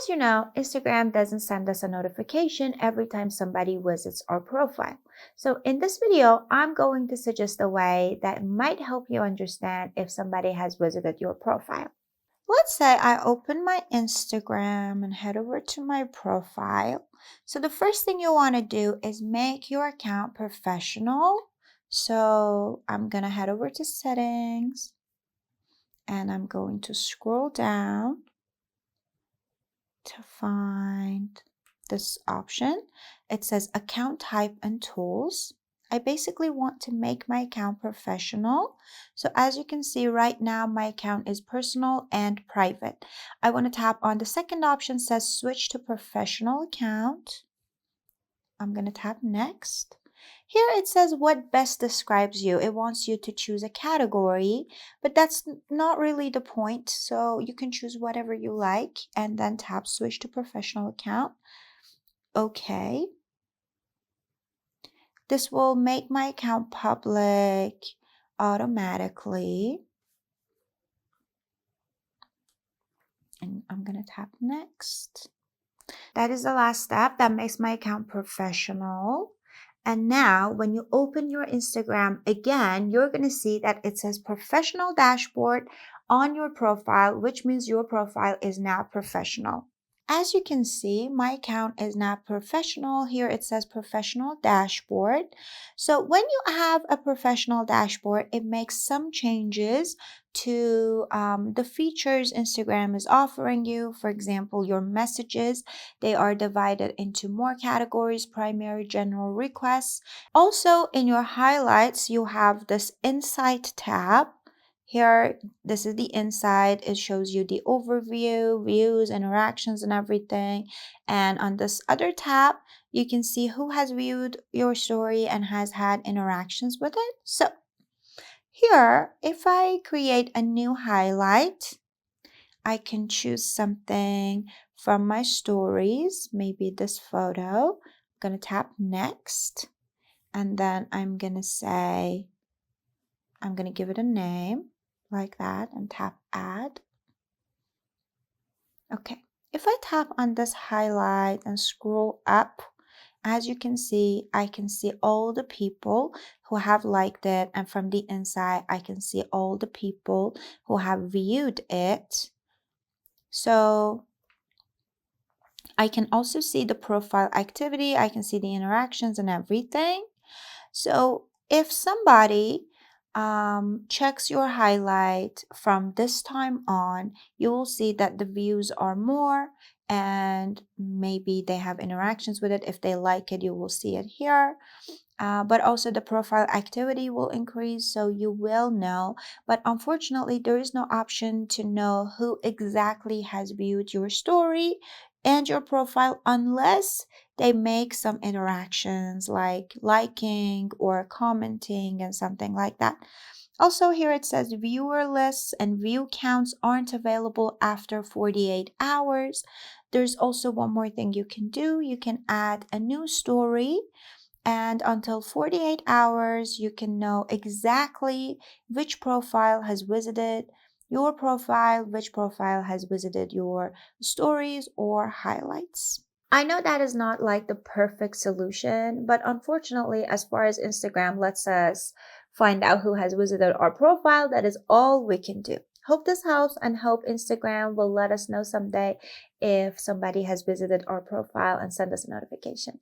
As you know, Instagram doesn't send us a notification every time somebody visits our profile. So in this video, I'm going to suggest a way that might help you understand if somebody has visited your profile. Let's say I open my Instagram and head over to my profile. So the first thing you want to do is make your account professional. So I'm going to head over to settings and I'm going to scroll down to find this option. It says account type and tools. I basically want to make my account professional. So as you can see right now, my account is personal and private. I want to tap on the second option, says switch to professional account. I'm going to tap next. Here it says what best describes you. It wants you to choose a category, but that's not really the point. So you can choose whatever you like and then tap switch to professional account. Okay. This will make my account public automatically. And I'm going to tap next. That is the last step that makes my account professional. And now when you open your Instagram again, you're going to see that it says professional dashboard on your profile, which means your profile is now professional. As you can see, my account is now professional. Here it says professional dashboard. So when you have a professional dashboard, it makes some changes to the features Instagram is offering you. For example, your messages, they are divided into more categories: primary, general, requests. Also, in your highlights, you have this Insight tab. Here, this is the inside. It shows you the overview, views, interactions, and everything. And on this other tab, you can see who has viewed your story and has had interactions with it. So here, if I create a new highlight, I can choose something from my stories, maybe this photo. I'm going to tap next. And then I'm going to say, I'm going to give it a name like that and tap add. Okay, if I tap on this highlight and scroll up, as you can see, I can see all the people who have liked it, and from the inside, I can see all the people who have viewed it. So I can also see the profile activity, I can see the interactions and everything. So if somebody checks your highlight from this time on, you will see that the views are more and maybe they have interactions with it. If they like it, you will see it here. But also the profile activity will increase, so you will know. But unfortunately, there is no option to know who exactly has viewed your story and your profile unless they make some interactions like liking or commenting and something like that. Also, here it says viewer lists and view counts aren't available after 48 hours. There's also one more thing you can do. You can add a new story, and until 48 hours, you can know exactly which profile has visited your profile, which profile has visited your stories or highlights. I know that is not like the perfect solution, but unfortunately, as far as Instagram lets us find out who has visited our profile, that is all we can do. Hope this helps and hope Instagram will let us know someday if somebody has visited our profile and send us a notification.